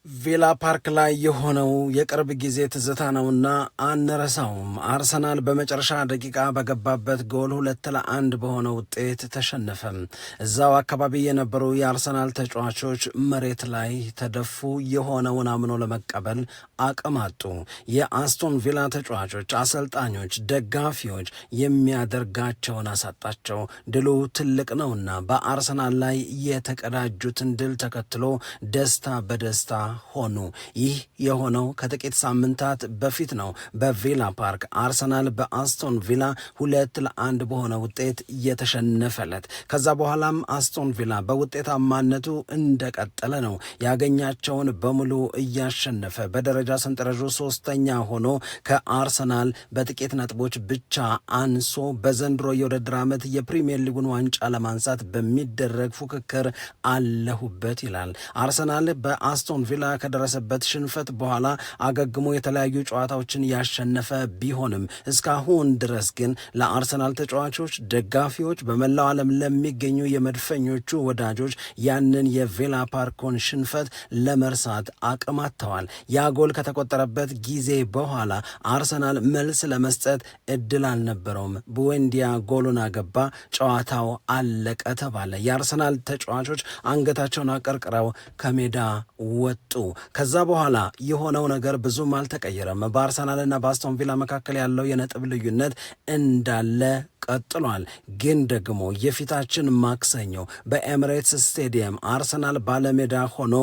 ቪላ ፓርክ ላይ የሆነው የቅርብ ጊዜ ትዝታ ነውና አንረሳውም። አርሰናል በመጨረሻ ደቂቃ በገባበት ጎል 2-1 በሆነ ውጤት ተሸነፈም። እዛው አካባቢ የነበሩ የአርሰናል ተጫዋቾች መሬት ላይ ተደፉ። የሆነውን አምኖ ለመቀበል አቅም አጡ። የአስቶን ቪላ ተጫዋቾች፣ አሰልጣኞች፣ ደጋፊዎች የሚያደርጋቸውን አሳጣቸው። ድሉ ትልቅ ነውና በአርሰናል ላይ የተቀዳጁትን ድል ተከትሎ ደስታ በደስታ ሆኑ። ይህ የሆነው ከጥቂት ሳምንታት በፊት ነው። በቪላ ፓርክ አርሰናል በአስቶን ቪላ 2-1 በሆነ ውጤት የተሸነፈለት። ከዛ በኋላም አስቶን ቪላ በውጤታማነቱ እንደቀጠለ ነው። ያገኛቸውን በሙሉ እያሸነፈ በደረጃ ሰንጠረዡ 3ኛ ሆኖ ከአርሰናል በጥቂት ነጥቦች ብቻ አንሶ በዘንድሮ የውድድር ዓመት የፕሪሚየር ሊጉን ዋንጫ ለማንሳት በሚደረግ ፉክክር አለሁበት ይላል። አርሰናል በአስቶን ቪላ ከደረሰበት ሽንፈት በኋላ አገግሞ የተለያዩ ጨዋታዎችን ያሸነፈ ቢሆንም እስካሁን ድረስ ግን ለአርሰናል ተጫዋቾች፣ ደጋፊዎች፣ በመላው ዓለም ለሚገኙ የመድፈኞቹ ወዳጆች ያንን የቪላ ፓርኮን ሽንፈት ለመርሳት አቅም አጥተዋል። ያ ጎል ከተቆጠረበት ጊዜ በኋላ አርሰናል መልስ ለመስጠት እድል አልነበረውም። ቡዌንዲያ ጎሉን አገባ፣ ጨዋታው አለቀ ተባለ። የአርሰናል ተጫዋቾች አንገታቸውን አቀርቅረው ከሜዳ ወጡ። ከዛ በኋላ የሆነው ነገር ብዙም አልተቀየረም። በአርሰናልና በአስቶን ቪላ መካከል ያለው የነጥብ ልዩነት እንዳለ ቀጥሏል። ግን ደግሞ የፊታችን ማክሰኞ በኤምሬትስ ስቴዲየም አርሰናል ባለሜዳ ሆኖ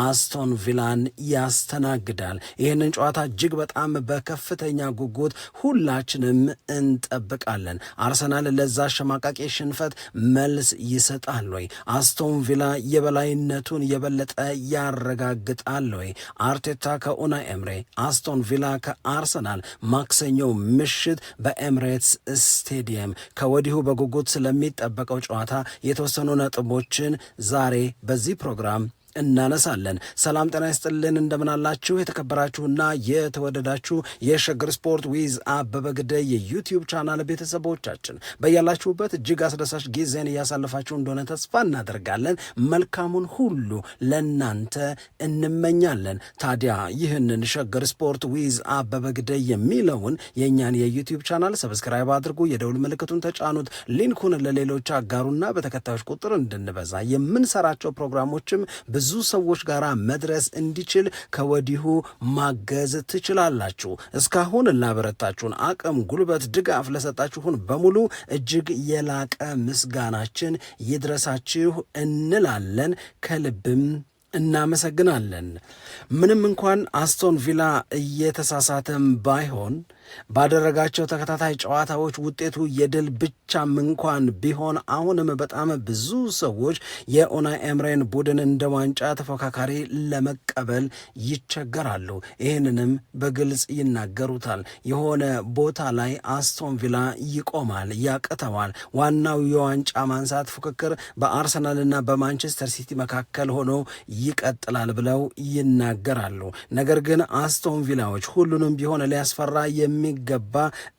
አስቶን ቪላን ያስተናግዳል። ይህንን ጨዋታ እጅግ በጣም በከፍተኛ ጉጉት ሁላችንም እንጠብቃለን። አርሰናል ለዛ አሸማቃቂ ሽንፈት መልስ ይሰጣል ወይ? አስቶን ቪላ የበላይነቱን የበለጠ ያረጋግጣል ወይ? አርቴታ ከኡናይ ኤምሬ፣ አስቶን ቪላ ከአርሰናል ማክሰኞ ምሽት በኤምሬትስ ስቴዲየም ከወዲሁ በጉጉት ስለሚጠበቀው ጨዋታ የተወሰኑ ነጥቦችን ዛሬ በዚህ ፕሮግራም እናነሳለን። ሰላም ጤና ይስጥልን፣ እንደምናላችሁ የተከበራችሁና የተወደዳችሁ የሸገር ስፖርት ዊዝ አበበ ግደይ የዩቲዩብ ቻናል ቤተሰቦቻችን በያላችሁበት እጅግ አስደሳች ጊዜን እያሳለፋችሁ እንደሆነ ተስፋ እናደርጋለን። መልካሙን ሁሉ ለናንተ እንመኛለን። ታዲያ ይህንን ሸገር ስፖርት ዊዝ አበበ ግደይ የሚለውን የእኛን የዩቲዩብ ቻናል ሰብስክራይብ አድርጉ፣ የደውል ምልክቱን ተጫኑት፣ ሊንኩን ለሌሎች አጋሩና በተከታዮች ቁጥር እንድንበዛ የምንሰራቸው ፕሮግራሞችም ብዙ ሰዎች ጋር መድረስ እንዲችል ከወዲሁ ማገዝ ትችላላችሁ። እስካሁን ላበረታችሁን አቅም፣ ጉልበት፣ ድጋፍ ለሰጣችሁን በሙሉ እጅግ የላቀ ምስጋናችን ይድረሳችሁ እንላለን። ከልብም እናመሰግናለን። ምንም እንኳን አስቶን ቪላ እየተሳሳተም ባይሆን ባደረጋቸው ተከታታይ ጨዋታዎች ውጤቱ የድል ብቻም እንኳን ቢሆን አሁንም በጣም ብዙ ሰዎች የኡናይ ኤምሬን ቡድን እንደ ዋንጫ ተፎካካሪ ለመቀበል ይቸገራሉ። ይህንንም በግልጽ ይናገሩታል። የሆነ ቦታ ላይ አስቶን ቪላ ይቆማል፣ ያቅተዋል። ዋናው የዋንጫ ማንሳት ፉክክር በአርሰናልና በማንቸስተር ሲቲ መካከል ሆኖ ይቀጥላል ብለው ይናገራሉ። ነገር ግን አስቶን ቪላዎች ሁሉንም ቢሆን ሊያስፈራ የሚገባ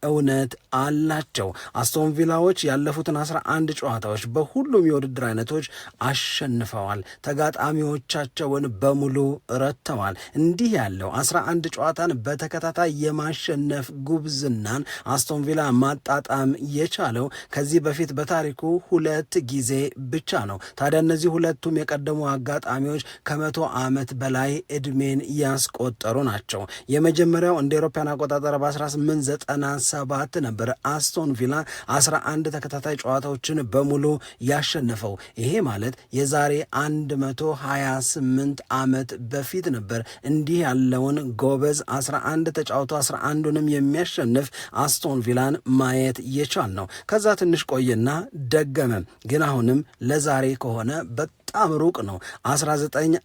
እውነት አላቸው። አስቶን ቪላዎች ያለፉትን 11 ጨዋታዎች በሁሉም የውድድር አይነቶች አሸንፈዋል። ተጋጣሚዎቻቸውን በሙሉ ረትተዋል። እንዲህ ያለው 11 ጨዋታን በተከታታይ የማሸነፍ ጉብዝናን አስቶን ቪላ ማጣጣም የቻለው ከዚህ በፊት በታሪኩ 2 ጊዜ ብቻ ነው። ታዲያ እነዚህ ሁለቱም የቀደሙ አጋጣሚዎች ከ100 ዓመት በላይ ዕድሜን ያስቆጠሩ ናቸው። የመጀመሪያው እንደ አውሮፓውያን አቆጣጠር በ1897 ነበር አስቶን ቪላ 11 ተከታታይ ጨዋታዎችን በሙሉ ያሸነፈው። ይሄ ማለት የዛሬ 128 ዓመት በፊት ነበር እንዲህ ያለውን ጎበዝ 11 ተጫውቶ 11ዱንም የሚያሸንፍ አስቶን ቪላን ማየት የቻል ነው። ከዛ ትንሽ ቆየና ደገመ። ግን አሁንም ለዛሬ ከሆነ በጣም ሩቅ ነው። 1914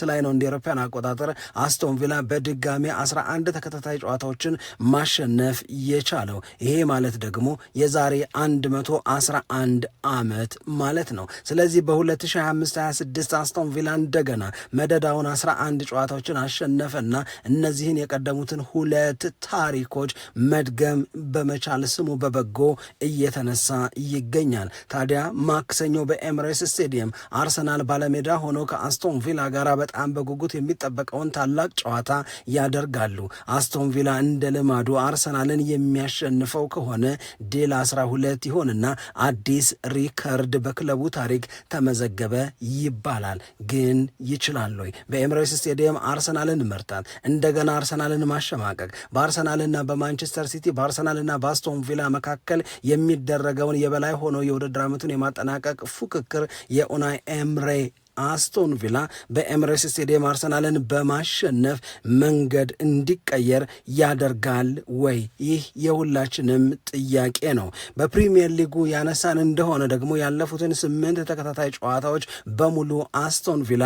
ላይ ነው እንደ አውሮፓውያን አቆጣጠር አስቶን ቪላ በድጋሚ 11 ተከታታይ ጨዋታዎችን ማሸነፍ የቻለው። ይሄ ማለት ደግሞ የዛሬ 111 ዓመት ማለት ነው። ስለዚህ በ2025-26 አስቶን ቪላ እንደገና መደዳውን 11 ጨዋታዎችን አሸነፈና እነዚህን የቀደሙትን 2 ታሪኮች መድገም በመቻል ስሙ በበጎ እየተነሳ ይገኛል። ታዲያ ማክሰኞ በኤምሬትስ ስቴዲየም ስቴዲየም አርሰናል ባለሜዳ ሆኖ ከአስቶን ቪላ ጋር በጣም በጉጉት የሚጠበቀውን ታላቅ ጨዋታ ያደርጋሉ። አስቶን ቪላ እንደ ልማዱ አርሰናልን የሚያሸንፈው ከሆነ ድል 12 ይሆንና አዲስ ሪከርድ በክለቡ ታሪክ ተመዘገበ ይባላል። ግን ይችላል ወይ? በኤምሬትስ ስቴዲየም አርሰናልን መርታት፣ እንደገና አርሰናልን ማሸማቀቅ፣ በአርሰናልና በማንቸስተር ሲቲ በአርሰናልና በአስቶን ቪላ መካከል የሚደረገውን የበላይ ሆኖ የውድድር ዓመቱን የማጠናቀቅ ፉክክር የኡናይ ኤምሬ አስቶን ቪላ በኤምሬትስ ስቴዲየም አርሰናልን በማሸነፍ መንገድ እንዲቀየር ያደርጋል ወይ? ይህ የሁላችንም ጥያቄ ነው። በፕሪሚየር ሊጉ ያነሳን እንደሆነ ደግሞ ያለፉትን 8 ተከታታይ ጨዋታዎች በሙሉ አስቶን ቪላ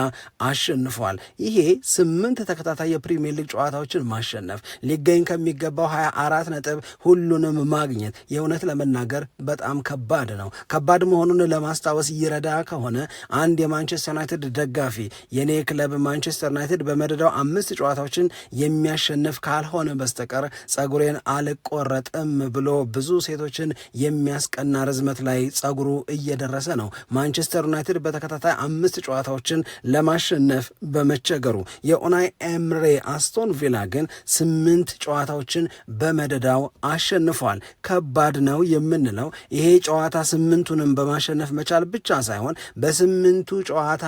አሸንፏል። ይሄ 8 ተከታታይ የፕሪሚየር ሊግ ጨዋታዎችን ማሸነፍ፣ ሊገኝ ከሚገባው 24 ነጥብ ሁሉንም ማግኘት የእውነት ለመናገር በጣም ከባድ ነው። ከባድ መሆኑን ለማስታወስ ይረዳ ከሆነ አንድ የማንቸስተር ዩናይትድ ደጋፊ የኔ ክለብ ማንቸስተር ዩናይትድ በመደዳው 5 ጨዋታዎችን የሚያሸንፍ ካልሆነ በስተቀር ጸጉሬን አልቆረጥም ብሎ ብዙ ሴቶችን የሚያስቀና ርዝመት ላይ ጸጉሩ እየደረሰ ነው። ማንቸስተር ዩናይትድ በተከታታይ 5 ጨዋታዎችን ለማሸነፍ በመቸገሩ የኡናይ ኤምሬ አስቶን ቪላ ግን 8 ጨዋታዎችን በመደዳው አሸንፏል። ከባድ ነው የምንለው ይሄ ጨዋታ 8ቱንም በማሸነፍ መቻል ብቻ ሳይሆን በ8ቱ ጨዋታዎች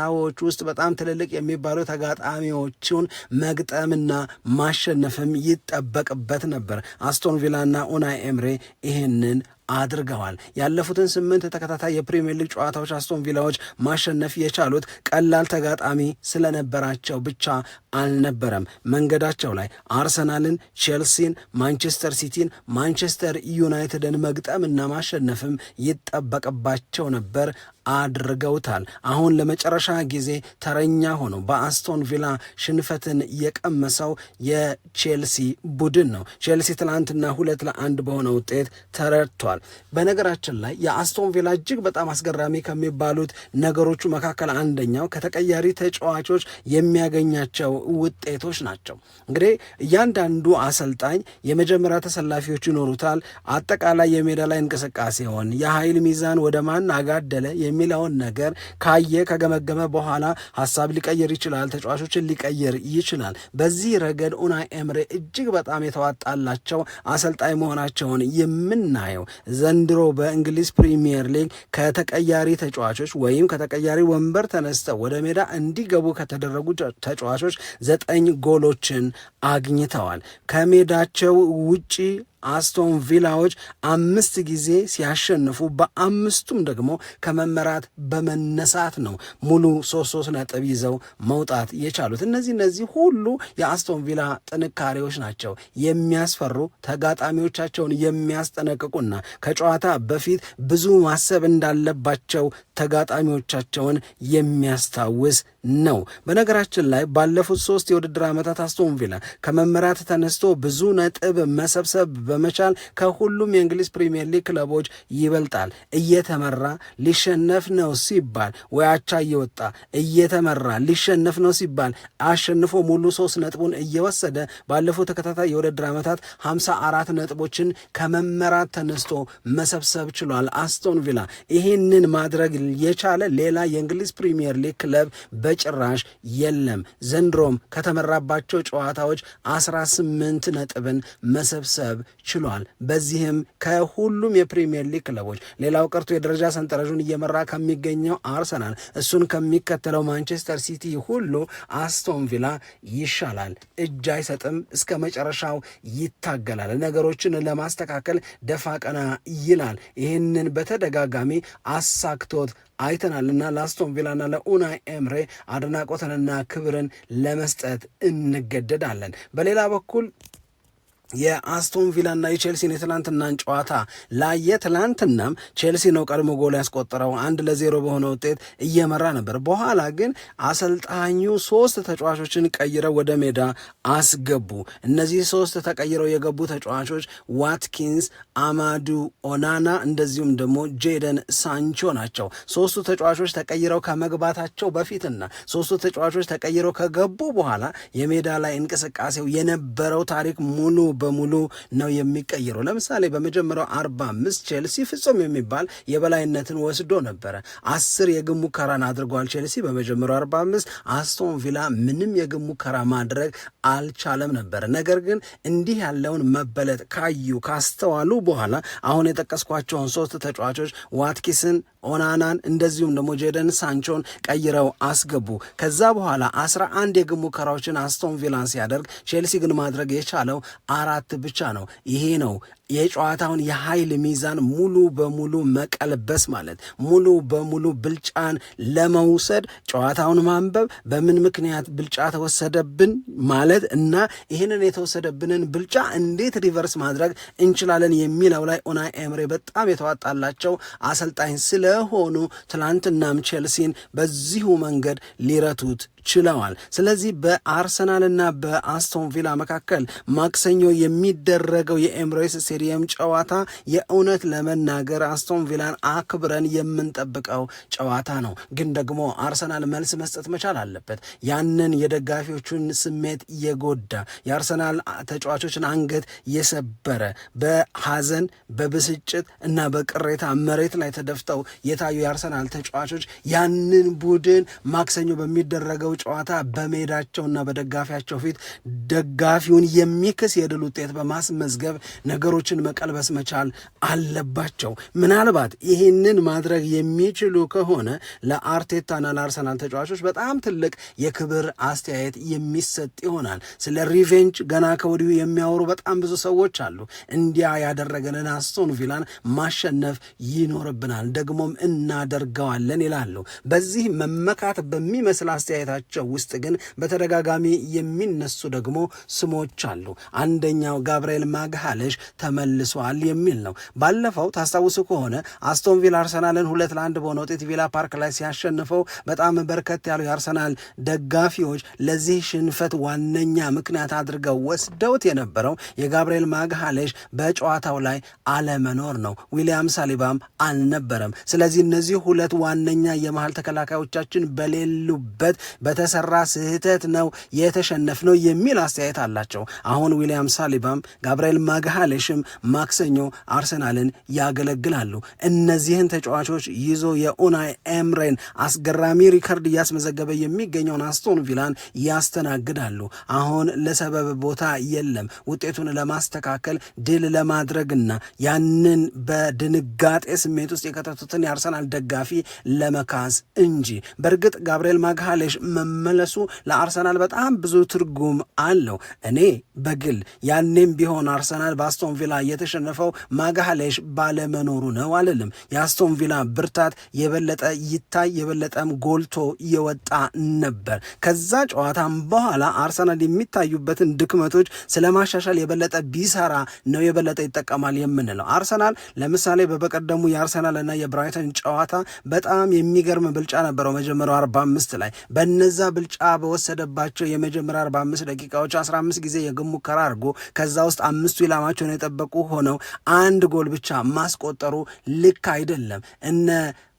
ውስጥ በጣም ትልልቅ የሚባሉ ተጋጣሚዎቹን መግጠምና ማሸነፍም ይጠበቅበት ነበር። አስቶን ቪላና ኡናይ ኤምሬ ይህንን አድርገዋል። ያለፉትን 8 ተከታታይ የፕሪሚየር ሊግ ጨዋታዎች አስቶን ቪላዎች ማሸነፍ የቻሉት ቀላል ተጋጣሚ ስለነበራቸው ብቻ አልነበረም። መንገዳቸው ላይ አርሰናልን፣ ቼልሲን፣ ማንቸስተር ሲቲን፣ ማንቸስተር ዩናይትድን መግጠምና ማሸነፍም ይጠበቅባቸው ነበር። አድርገውታል። አሁን ለመጨረሻ ጊዜ ተረኛ ሆነው በአስቶን ቪላ ሽንፈትን የቀመሰው የቼልሲ ቡድን ነው። ቼልሲ ትላንትና 2-1 በሆነ ውጤት ተረድቷል። በነገራችን ላይ የአስቶን ቪላ እጅግ በጣም አስገራሚ ከሚባሉት ነገሮቹ መካከል አንደኛው ከተቀያሪ ተጫዋቾች የሚያገኛቸው ውጤቶች ናቸው። እንግዲህ እያንዳንዱ አሰልጣኝ የመጀመሪያ ተሰላፊዎች ይኖሩታል። አጠቃላይ የሜዳ ላይ እንቅስቃሴውን የኃይል ሚዛን ወደ ማን አጋደለ የሚለውን ነገር ካየ ከገመገመ በኋላ ሀሳብ ሊቀየር ይችላል፣ ተጫዋቾችን ሊቀየር ይችላል። በዚህ ረገድ ኡናይ ኤምሬ እጅግ በጣም የተዋጣላቸው አሰልጣኝ መሆናቸውን የምናየው ዘንድሮ በእንግሊዝ ፕሪሚየር ሊግ ከተቀያሪ ተጫዋቾች ወይም ከተቀያሪ ወንበር ተነስተው ወደ ሜዳ እንዲገቡ ከተደረጉ ተጫዋቾች 9 ጎሎችን አግኝተዋል። ከሜዳቸው ውጪ አስቶን ቪላዎች 5 ጊዜ ሲያሸንፉ በ5ቱም ደግሞ ከመመራት በመነሳት ነው ሙሉ 3 ነጥብ ይዘው መውጣት የቻሉት። እነዚህ ሁሉ የአስቶን ቪላ ጥንካሬዎች ናቸው። የሚያስፈሩ ተጋጣሚዎቻቸውን የሚያስጠነቅቁና ከጨዋታ በፊት ብዙ ማሰብ እንዳለባቸው ተጋጣሚዎቻቸውን የሚያስታውስ ነው። በነገራችን ላይ ባለፉት 3 የውድድር ዓመታት አስቶን ቪላ ከመመራት ተነስቶ ብዙ ነጥብ መሰብሰብ በመቻል ከሁሉም የእንግሊዝ ፕሪሚየር ሊግ ክለቦች ይበልጣል። እየተመራ ሊሸነፍ ነው ሲባል ወይ አቻ እየወጣ እየተመራ ሊሸነፍ ነው ሲባል አሸንፎ ሙሉ 3 ነጥቡን እየወሰደ ባለፉት ተከታታይ የውድድር ዓመታት 54 ነጥቦችን ከመመራት ተነስቶ መሰብሰብ ችሏል። አስቶን ቪላ ይህንን ማድረግ የቻለ ሌላ የእንግሊዝ ፕሪሚየር ሊግ ክለብ በጭራሽ የለም። ዘንድሮም ከተመራባቸው ጨዋታዎች 18 ነጥብን መሰብሰብ ችሏል። በዚህም ከሁሉም የፕሪሚየር ሊግ ክለቦች ሌላው ቀርቶ የደረጃ ሰንጠረዡን እየመራ ከሚገኘው አርሰናል፣ እሱን ከሚከተለው ማንቸስተር ሲቲ ሁሉ አስቶን ቪላ ይሻላል። እጅ አይሰጥም፣ እስከ መጨረሻው ይታገላል፣ ነገሮችን ለማስተካከል ደፋ ቀና ይላል። ይህንን በተደጋጋሚ አሳክቶት አይተናልና ለአስቶን ቪላና ለኡናይ ኤምሬ አድናቆትንና ክብርን ለመስጠት እንገደዳለን። በሌላ በኩል የአስቶን ቪላና የቼልሲን የትላንትናን ጨዋታ ላየ ትላንትናም ቼልሲ ነው ቀድሞ ጎል ያስቆጠረው 1-0 በሆነ ውጤት እየመራ ነበር። በኋላ ግን አሰልጣኙ 3 ተጫዋቾችን ቀይረው ወደ ሜዳ አስገቡ። እነዚህ 3 ተቀይረው የገቡ ተጫዋቾች ዋትኪንስ፣ አማዱ ኦናና እንደዚሁም ደግሞ ጄደን ሳንቾ ናቸው። 3ቱ ተጫዋቾች ተቀይረው ከመግባታቸው በፊትና 3ቱ ተጫዋቾች ተቀይረው ከገቡ በኋላ የሜዳ ላይ እንቅስቃሴው የነበረው ታሪክ ሙሉ በሙሉ ነው የሚቀይረው። ለምሳሌ በመጀመሪያው 45 ቼልሲ ፍጹም የሚባል የበላይነትን ወስዶ ነበረ። 10 የግብ ሙከራን አድርጓል ቼልሲ በመጀመሪያው 45። አስቶን ቪላ ምንም የግብ ሙከራ ማድረግ አልቻለም ነበር። ነገር ግን እንዲህ ያለውን መበለጥ ካስተዋሉ በኋላ አሁን የጠቀስኳቸውን 3 ተጫዋቾች ዋትኪስን፣ ኦናናን እንደዚሁም ደግሞ ጄደን ሳንቾን ቀይረው አስገቡ። ከዛ በኋላ 11 የግብ ሙከራዎችን አስቶን ቪላን ሲያደርግ ቼልሲ ግን ማድረግ የቻለው 4 ብቻ ነው። ይሄ ነው የጨዋታውን የኃይል ሚዛን ሙሉ በሙሉ መቀልበስ ማለት፣ ሙሉ በሙሉ ብልጫን ለመውሰድ ጨዋታውን ማንበብ፣ በምን ምክንያት ብልጫ ተወሰደብን ማለት እና ይህንን የተወሰደብንን ብልጫ እንዴት ሪቨርስ ማድረግ እንችላለን የሚለው ላይ ኡናይ ኤምሬ በጣም የተዋጣላቸው አሰልጣኝ ስለሆኑ ትላንትናም ቼልሲን በዚሁ መንገድ ሊረቱት ችለዋል። ስለዚህ በአርሰናልና በአስቶን ቪላ መካከል ማክሰኞ የሚደረገው የኤምሬትስ ስቴዲየም ጨዋታ የእውነት ለመናገር አስቶን ቪላን አክብረን የምንጠብቀው ጨዋታ ነው። ግን ደግሞ አርሰናል መልስ መስጠት መቻል አለበት። ያንን የደጋፊዎቹን ስሜት የጎዳ የአርሰናል ተጫዋቾችን አንገት የሰበረ በሐዘን በብስጭት እና በቅሬታ መሬት ላይ ተደፍተው የታዩ የአርሰናል ተጫዋቾች ያንን ቡድን ማክሰኞ በሚደረገው ጨዋታ በሜዳቸውና በደጋፊያቸው ፊት ደጋፊውን የሚክስ የድል ውጤት በማስመዝገብ ነገሮችን መቀልበስ መቻል አለባቸው። ምናልባት ይህንን ማድረግ የሚችሉ ከሆነ ለአርቴታና ለአርሰናል ተጫዋቾች በጣም ትልቅ የክብር አስተያየት የሚሰጥ ይሆናል። ስለ ሪቬንጅ ገና ከወዲሁ የሚያወሩ በጣም ብዙ ሰዎች አሉ። እንዲያ ያደረገንን አስቶን ቪላን ማሸነፍ ይኖርብናል፣ ደግሞም እናደርገዋለን ይላሉ። በዚህ መመካት በሚመስል አስተያየታቸው ውስጥ ግን በተደጋጋሚ የሚነሱ ደግሞ ስሞች አሉ። አንደኛው ጋብርኤል ማግሃሌሽ ተመልሷል የሚል ነው። ባለፈው ታስታውሱ ከሆነ አስቶን ቪላ አርሰናልን 2-1 በሆነ ውጤት ቪላ ፓርክ ላይ ሲያሸንፈው በጣም በርከት ያሉ የአርሰናል ደጋፊዎች ለዚህ ሽንፈት ዋነኛ ምክንያት አድርገው ወስደውት የነበረው የጋብርኤል ማግሃሌሽ በጨዋታው ላይ አለመኖር ነው። ዊሊያም ሳሊባም አልነበረም። ስለዚህ እነዚህ 2 ዋነኛ የመሃል ተከላካዮቻችን በሌሉበት በተሰራ ስህተት ነው የተሸነፍነው የሚል አስተያየት አላቸው። አሁን ዊሊያም ሳሊባም ጋብርኤል ማግሃሌሽም ማክሰኞ አርሰናልን ያገለግላሉ። እነዚህን ተጫዋቾች ይዞ የኡናይ ኤምሬን አስገራሚ ሪከርድ እያስመዘገበ የሚገኘውን አስቶን ቪላን ያስተናግዳሉ። አሁን ለሰበብ ቦታ የለም። ውጤቱን ለማስተካከል ድል ለማድረግና ያንን በድንጋጤ ስሜት ውስጥ የከተቱትን የአርሰናል ደጋፊ ለመካስ እንጂ። በእርግጥ ጋብርኤል ማግሃሌሽ መመለሱ ለአርሰናል በጣም ብዙ ትርጉም አለው። እኔ በግል ያኔም ቢሆን አርሰናል በአስቶን ቪላ የተሸነፈው ማግሃሌሽ ባለመኖሩ ነው አልልም። የአስቶን ቪላ ብርታት የበለጠ ይታይ የበለጠም ጎልቶ የወጣ ነበር። ከዛ ጨዋታም በኋላ አርሰናል የሚታዩበትን ድክመቶች ስለማሻሻል የበለጠ ቢሰራ ነው የበለጠ ይጠቀማል የምንለው። አርሰናል ለምሳሌ በበቀደሙ የአርሰናልና የብራይተን ጨዋታ በጣም የሚገርም ብልጫ ነበረው መጀመሪያው 45 ላይ። በነዛ ብልጫ በወሰደባቸው የመጀመሪያ 45 ደቂቃዎች 15 ጊዜ የግብ ሙከራ አድርጎ ከዛ ውስጥ 5ቱ ኢላማቸውን የጠበቁ ሆነው 1 ጎል ብቻ ማስቆጠሩ ልክ አይደለም። እነ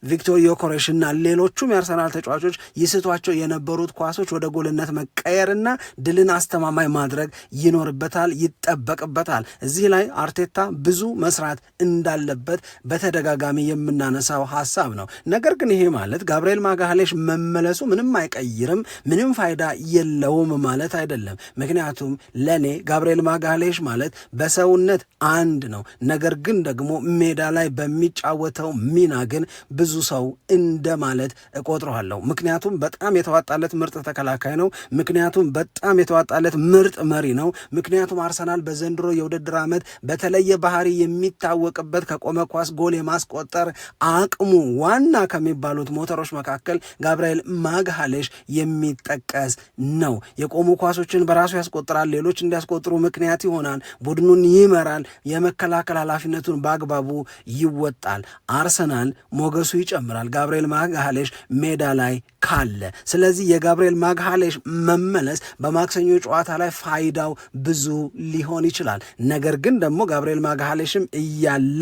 ቪክቶር ዮከሬሽ እና ሌሎቹም የአርሰናል ተጫዋቾች ይስቷቸው የነበሩት ኳሶች ወደ ጎልነት መቀየርና ድልን አስተማማኝ ማድረግ ይኖርበታል፣ ይጠበቅበታል። እዚህ ላይ አርቴታ ብዙ መስራት እንዳለበት በተደጋጋሚ የምናነሳው ሀሳብ ነው። ነገር ግን ይሄ ማለት ጋብርኤል ማግሃሌሽ መመለሱ ምንም አይቀይርም፣ ምንም ፋይዳ የለውም ማለት አይደለም። ምክንያቱም ለእኔ ጋብርኤል ማግሃሌሽ ማለት በሰውነት አንድ ነው። ነገር ግን ደግሞ ሜዳ ላይ በሚጫወተው ሚና ግን ብዙ ሰው እንደማለት እቆጥረዋለሁ። ምክንያቱም በጣም የተዋጣለት ምርጥ ተከላካይ ነው። ምክንያቱም በጣም የተዋጣለት ምርጥ መሪ ነው። ምክንያቱም አርሰናል በዘንድሮ የውድድር ዓመት በተለየ ባህሪ የሚታወቅበት ከቆመ ኳስ ጎል የማስቆጠር አቅሙ ዋና ከሚባሉት ሞተሮች መካከል ጋብርኤል ማግሃሌሽ የሚጠቀስ ነው። የቆሙ ኳሶችን በራሱ ያስቆጥራል፣ ሌሎች እንዲያስቆጥሩ ምክንያት ይሆናል፣ ቡድኑን ይመራል፣ የመከላከል ኃላፊነቱን በአግባቡ ይወጣል። አርሰናል ሞገሱ ይጨምራል ጋብርኤል ማግሃሌሽ ሜዳ ላይ ካለ። ስለዚህ የጋብርኤል ማግሃሌሽ መመለስ በማክሰኞ ጨዋታ ላይ ፋይዳው ብዙ ሊሆን ይችላል። ነገር ግን ደግሞ ጋብርኤል ማግሃሌሽም እያለ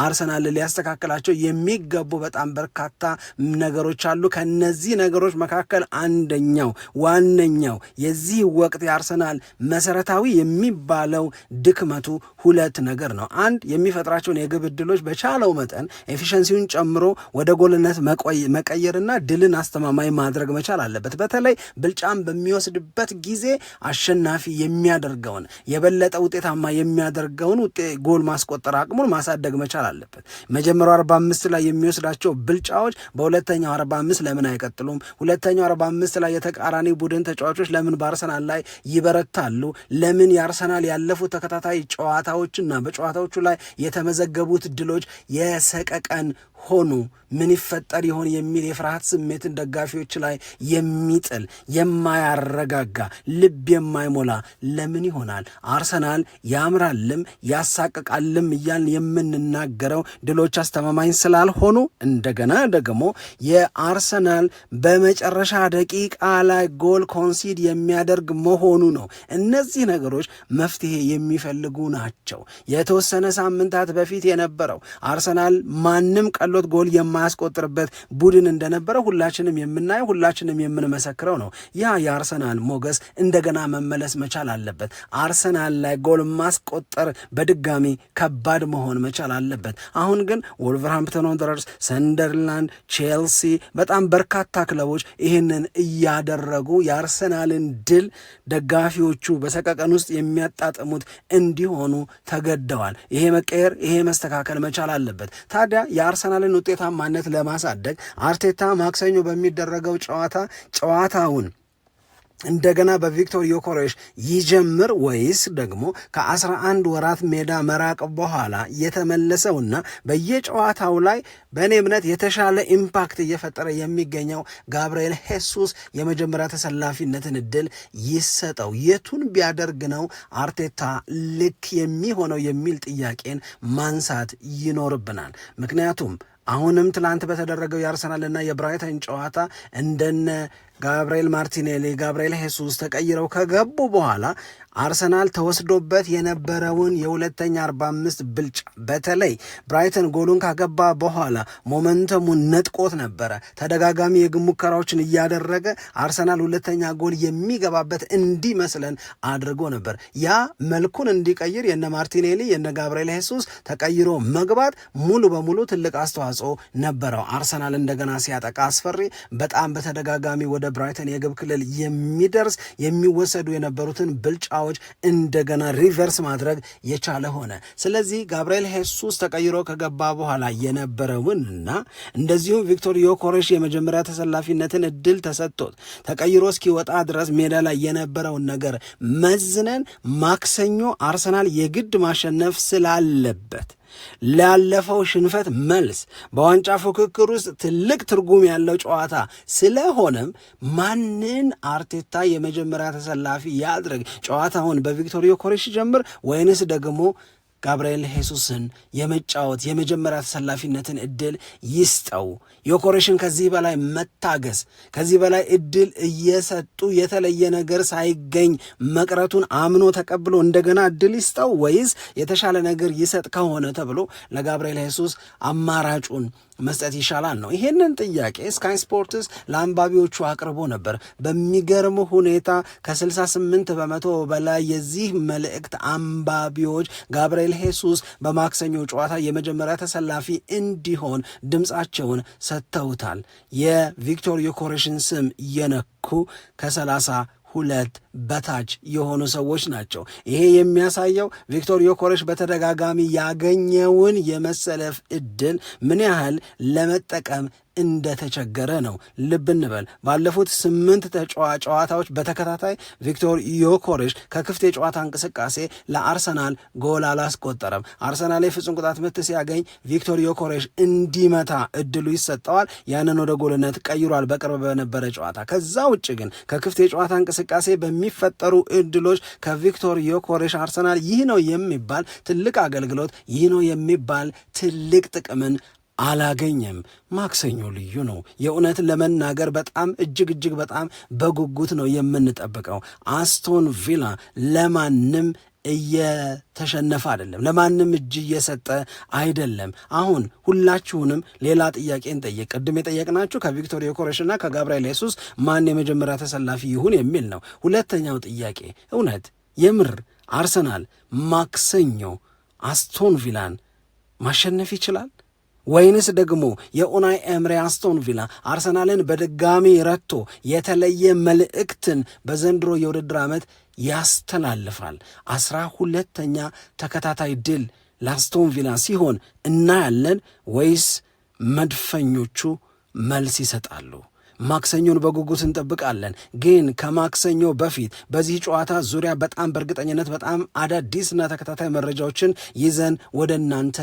አርሰናል ሊያስተካክላቸው የሚገቡ በጣም በርካታ ነገሮች አሉ። ከነዚህ ነገሮች መካከል አንደኛው ዋነኛው የዚህ ወቅት የአርሰናል መሰረታዊ የሚባለው ድክመቱ ሁለት ነገር ነው። አንድ የሚፈጥራቸውን የግብ ዕድሎች በቻለው መጠን ኤፊሸንሲውን ጨምሮ ወደ ጎልነት መቀየርና ድልን አስተማማኝ ማድረግ መቻል አለበት። በተለይ ብልጫም በሚወስድበት ጊዜ አሸናፊ የሚያደርገውን የበለጠ ውጤታማ የሚያደርገውን ጎል ማስቆጠር አቅሙን ማሳደግ መቻል አለበት። መጀመሪያው 45 ላይ የሚወስዳቸው ብልጫዎች በሁለተኛው 45 ለምን አይቀጥሉም? ሁለተኛው 45 ላይ የተቃራኒ ቡድን ተጫዋቾች ለምን በአርሰናል ላይ ይበረታሉ? ለምን የአርሰናል ያለፉት ተከታታይ ጨዋታዎችና በጨዋታዎቹ ላይ የተመዘገቡት ድሎች የሰቀቀን ሆኑ? ምን ይፈጠር ይሆን የሚል የፍርሃት ስሜትን ደጋፊዎች ላይ የሚጥል የማያረጋጋ ልብ የማይሞላ ለምን ይሆናል? አርሰናል ያምራልም ያሳቅቃልም እያልን የምንናገረው ድሎች አስተማማኝ ስላልሆኑ እንደገና ደግሞ የአርሰናል በመጨረሻ ደቂቃ ላይ ጎል ኮንሲድ የሚያደርግ መሆኑ ነው። እነዚህ ነገሮች መፍትሄ የሚፈልጉ ናቸው። የተወሰነ ሳምንታት በፊት የነበረው አርሰናል ማንም ቀሎት ጎል የማያስቆጥርበት ቡድን እንደነበረ ሁላችንም የምናየው ሁላችንም የምንመሰክረው ነው። ያ የአርሰናል ሞገስ እንደገና መመለስ መቻል አለበት። አርሰናል ላይ ጎል ማስቆጠር በድጋሚ ከባድ መሆን መቻል አለበት። አሁን ግን ወልቨርሃምፕተን ወንደረርስ፣ ሰንደርላንድ፣ ቼልሲ በጣም በርካታ ክለቦች ይህንን እያደረጉ የአርሰናልን ድል ደጋፊዎቹ በሰቀቀን ውስጥ የሚያጣጥሙት እንዲሆኑ ተገደዋል። ይሄ መቀየር ይሄ መስተካከል መቻል አለበት። ታዲያ የአርሰናልን ውጤታማነት ለማሳደግ አርቴታ ማክሰኞ በሚደረገው ጨዋታውን እንደገና በቪክቶር ዮኬሬሽ ይጀምር ወይስ ደግሞ ከ11 ወራት ሜዳ መራቅ በኋላ የተመለሰውና በየጨዋታው ላይ በእኔ እምነት የተሻለ ኢምፓክት እየፈጠረ የሚገኘው ጋብርኤል ሄሱስ የመጀመሪያ ተሰላፊነትን እድል ይሰጠው? የቱን ቢያደርግ ነው አርቴታ ልክ የሚሆነው የሚል ጥያቄን ማንሳት ይኖርብናል። ምክንያቱም አሁንም ትላንት በተደረገው የአርሰናልና የብራይተን ጨዋታ እንደነ ጋብርኤል ማርቲኔሊ፣ ጋብርኤል ሄሱስ ተቀይረው ከገቡ በኋላ አርሰናል ተወስዶበት የነበረውን የሁለተኛ 45 ብልጫ በተለይ ብራይተን ጎሉን ካገባ በኋላ ሞመንተሙን ነጥቆት ነበረ። ተደጋጋሚ የግብ ሙከራዎችን እያደረገ አርሰናል ሁለተኛ ጎል የሚገባበት እንዲመስለን አድርጎ ነበር። ያ መልኩን እንዲቀይር የነ ማርቲኔሊ የነ ጋብርኤል ሄሱስ ተቀይሮ መግባት ሙሉ በሙሉ ትልቅ አስተዋጽኦ ነበረው። አርሰናል እንደገና ሲያጠቃ አስፈሪ በጣም በተደጋጋሚ ወደ ብራይተን የግብ ክልል የሚደርስ የሚወሰዱ የነበሩትን ብልጫዎች እንደገና ሪቨርስ ማድረግ የቻለ ሆነ። ስለዚህ ጋብርኤል ሄሱስ ተቀይሮ ከገባ በኋላ የነበረውንና እንደዚሁም ቪክቶር ዮኬሬሽ የመጀመሪያ ተሰላፊነትን እድል ተሰጥቶት ተቀይሮ እስኪወጣ ድረስ ሜዳ ላይ የነበረውን ነገር መዝነን ማክሰኞ አርሰናል የግድ ማሸነፍ ስላለበት ላለፈው ሽንፈት መልስ በዋንጫ ፉክክር ውስጥ ትልቅ ትርጉም ያለው ጨዋታ ስለሆነም ማንን አርቴታ የመጀመሪያ ተሰላፊ ያድርግ? ጨዋታውን በቪክቶር ዮኬሬሽ ጀምር ወይንስ ደግሞ ጋብርኤል ሄሱስን የመጫወት የመጀመሪያ ተሰላፊነትን እድል ይስጠው? ዮኬሬሽን ከዚህ በላይ መታገስ ከዚህ በላይ እድል እየሰጡ የተለየ ነገር ሳይገኝ መቅረቱን አምኖ ተቀብሎ እንደገና እድል ይስጠው ወይስ የተሻለ ነገር ይሰጥ ከሆነ ተብሎ ለጋብርኤል ሄሱስ አማራጩን መስጠት ይሻላል ነው። ይሄንን ጥያቄ ስካይ ስፖርትስ ለአንባቢዎቹ አቅርቦ ነበር። በሚገርም ሁኔታ ከ68% በላይ የዚህ መልእክት አንባቢዎች ጋብርኤል ሄሱስ በማክሰኞ ጨዋታ የመጀመሪያ ተሰላፊ እንዲሆን ድምፃቸውን ሰጥተውታል። የቪክቶር ዮኬሬሽን ስም የነኩ ከ32 በታች የሆኑ ሰዎች ናቸው። ይሄ የሚያሳየው ቪክቶር ዮኬሬሽ በተደጋጋሚ ያገኘውን የመሰለፍ እድል ምን ያህል ለመጠቀም እንደተቸገረ ነው። ልብ እንበል ባለፉት 8 ጨዋታዎች በተከታታይ ቪክቶር ዮኬሬሽ ከክፍት የጨዋታ እንቅስቃሴ ለአርሰናል ጎል አላስቆጠረም። አርሰናል የፍጹም ቅጣት ምት ሲያገኝ ቪክቶር ዮኬሬሽ እንዲመታ እድሉ ይሰጠዋል። ያንን ወደ ጎልነት ቀይሯል በቅርብ በነበረ ጨዋታ። ከዛ ውጭ ግን ከክፍት የጨዋታ እንቅስቃሴ በሚፈጠሩ እድሎች ከቪክቶር ዮኬሬሽ አርሰናል ይህ ነው የሚባል ትልቅ አገልግሎት ይህ ነው የሚባል ትልቅ ጥቅምን አላገኘም። ማክሰኞ ልዩ ነው። የእውነት ለመናገር በጣም እጅግ በጣም በጉጉት ነው የምንጠብቀው። አስቶን ቪላ ለማንም እየተሸነፈ አይደለም፣ ለማንም እጅ እየሰጠ አይደለም። አሁን ሁላችሁንም ሌላ ጥያቄ እንጠይቅ። ቅድም የጠየቅናችሁ ከቪክቶር ዮኬሬሽና ከጋብርኤል ሱስ ማን የመጀመሪያ ተሰላፊ ይሁን የሚል ነው። ሁለተኛው ጥያቄ እውነት የምር አርሰናል ማክሰኞ አስቶን ቪላን ማሸነፍ ይችላል ወይንስ ደግሞ የኡናይ ኤምሬ አስቶን ቪላ አርሰናልን በድጋሚ ረቶ የተለየ መልእክትን በዘንድሮ የውድድር ዓመት ያስተላልፋል? 12ኛ ተከታታይ ድል ለአስቶን ቪላ ሲሆን እናያለን ወይስ መድፈኞቹ መልስ ይሰጣሉ? ማክሰኞን በጉጉት እንጠብቃለን። ግን ከማክሰኞ በፊት በዚህ ጨዋታ ዙሪያ በጣም በእርግጠኝነት በጣም አዳዲስና ተከታታይ መረጃዎችን ይዘን ወደ እናንተ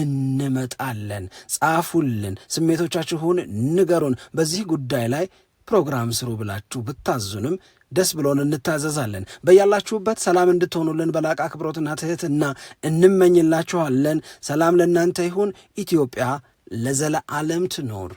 እንመጣለን። ጻፉልን፣ ስሜቶቻችሁን ንገሩን። በዚህ ጉዳይ ላይ ፕሮግራም ስሩ ብላችሁ ብታዙንም ደስ ብሎን እንታዘዛለን። በያላችሁበት ሰላም እንድትሆኑልን በላቅ አክብሮትና ትህትና እንመኝላችኋለን። ሰላም ለእናንተ ይሁን። ኢትዮጵያ ለዘለዓለም ትኖር።